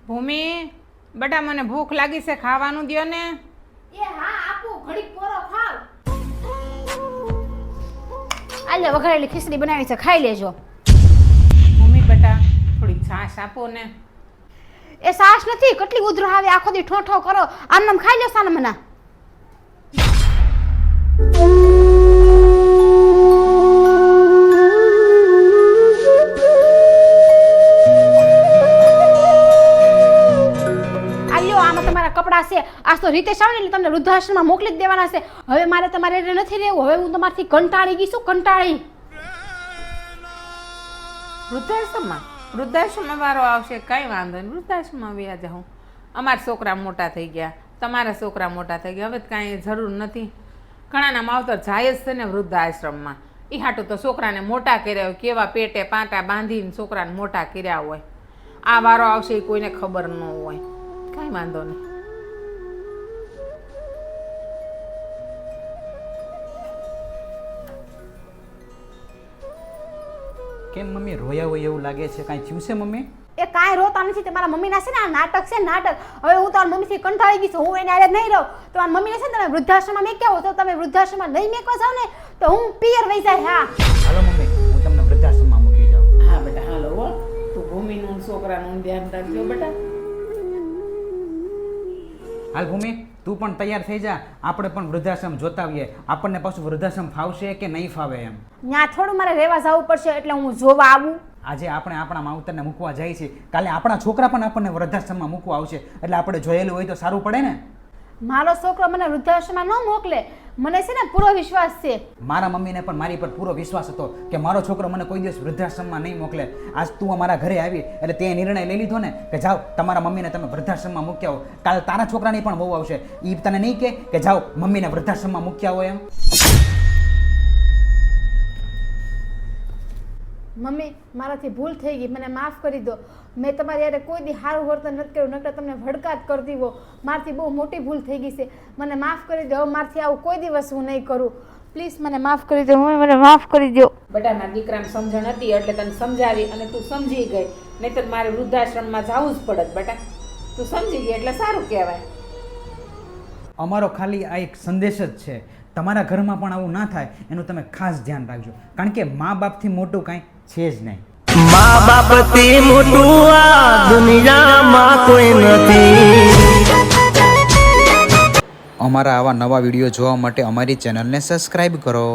ભૂમિ બેટા મને ભૂખ લાગી છે, ખાવાનું દ્યો ને. એ હા આપો, ઘડીક પોરો ખાવ. આજે વઘારેલી ખીચડી બનાવી છે, ખાઈ લેજો. ભૂમિ બેટા થોડી છાશ આપો ને. એ સાસ નથી, કેટલી ઉધરો આવે, આખો દી ઠો ઠો કરો. આમ નામ ખાઈ લો સાના મના. કપડા છે આજ તો રીતે સાવને એટલે તમને વૃદ્ધાશ્રમમાં મોકલી જ દેવાના છે. હવે મારે તમારે નથી રહેવું. હવે હું તમારથી કંટાળી ગઈ છું, કંટાળી. વૃદ્ધાશ્રમમાં વારો આવશે, કાંઈ વાંધો નહીં, વૃદ્ધાશ્રમમાં વ્યા જાઉં. અમારા છોકરા મોટા થઈ ગયા, તમારા છોકરા મોટા થઈ ગયા, હવે કાંઈ જરૂર નથી. ઘણાના માવતર જાય જ છે ને વૃદ્ધાશ્રમમાં. એ હાટું તો છોકરાને મોટા કર્યા હોય, કેવા પેટે પાંટા બાંધીને છોકરાને મોટા કર્યા હોય. આ વારો આવશે એ કોઈને ખબર ન હોય, કાંઈ વાંધો નહીં. કેમ મમ્મી રોયા હોય એવું લાગે છે? કાંઈ થયું છે મમ્મી? એ કાંઈ રોતા નથી. તમારા મમ્મીના છે ને આ નાટક છે, નાટક. હવે હું તમારા મમ્મીથી કંટાળી ગઈ છું, હું એને આરે નહીં રહું. તમારા મમ્મીને છે ને તમે વૃદ્ધાશ્રમમાં મેક્યા તો તમે વૃદ્ધાશ્રમમાં નહીં મેકવા જાવ ને તો હું પિયર વહી જાય. હા હાલો મમ્મી, હું તમને વૃદ્ધાશ્રમમાં મૂકી જાઉં. હા બેટા હાલો હો, તું ભૂમિનું છોકરાનું ધ્યાન રાખજો બેટા. હાલ ભૂમિ, તું પણ તૈયાર થઈ જા. આપણે પણ વૃદ્ધાશ્રમ જોતા આવીએ. આપણને પાછું વૃદ્ધાશ્રમ ફાવશે કે નહીં ફાવે એમ. ત્યાં થોડું મારે રહેવા જવું પડશે, એટલે હું જોવા આવું. આજે આપણે આપણા માવતરને મૂકવા જાય છે, કાલે આપણા છોકરા પણ આપણને વૃદ્ધાશ્રમમાં મૂકવા આવશે. એટલે આપણે જોયેલું હોય તો સારું પડે ને. મારો છોકરો મને વૃદ્ધાશ્રમમાં ન મોકલે, મને છે ને પૂરો વિશ્વાસ છે. મારા મમ્મીને પણ મારી પર પૂરો વિશ્વાસ હતો કે મારો છોકરો મને કોઈ દિવસ વૃદ્ધાશ્રમમાં નહીં મોકલે. આજ તું અમારા ઘરે આવી એટલે તે નિર્ણય લઈ લીધો ને કે જાઓ તમારા મમ્મીને તમે વૃદ્ધાશ્રમમાં મૂક્યા હો. કાલે તારા છોકરાની પણ બહુ આવશે, એ તને નહીં કે જાઓ મમ્મીને વૃદ્ધાશ્રમમાં મૂક્યા હોય એમ. મમ્મી મારાથી ભૂલ થઈ ગઈ, મને માફ કરી દો. મેં તમારી યારે કોઈ દી સારું વર્તન નથી કર્યું, નકર તમને ભડકાત કરતી હો. મારાથી બહુ મોટી ભૂલ થઈ ગઈ છે, મને માફ કરી દો. હવે મારાથી આવું કોઈ દિવસ હું નહીં કરું. પ્લીઝ મને માફ કરી દો, મને માફ કરી દો. બેટાના દીકરાને સમજણ હતી એટલે તને સમજાવી અને તું સમજી ગઈ, નહીતર મારે વૃદ્ધાશ્રમમાં જવું જ પડત. બેટા તું સમજી ગઈ એટલે સારું કહેવાય. અમારો ખાલી આ એક સંદેશ જ છે, તમારા ઘરમાં પણ આવું ના થાય એનું તમે ખાસ ધ્યાન રાખજો. કારણ કે મા બાપથી મોટું કાંઈ છે જ નહીં. મા બાપથી મોટું આ દુનિયામાં કોઈ નથી. અમારા આવા નવા વિડીયો જોવા માટે અમારી ચેનલને સબસ્ક્રાઇબ કરો.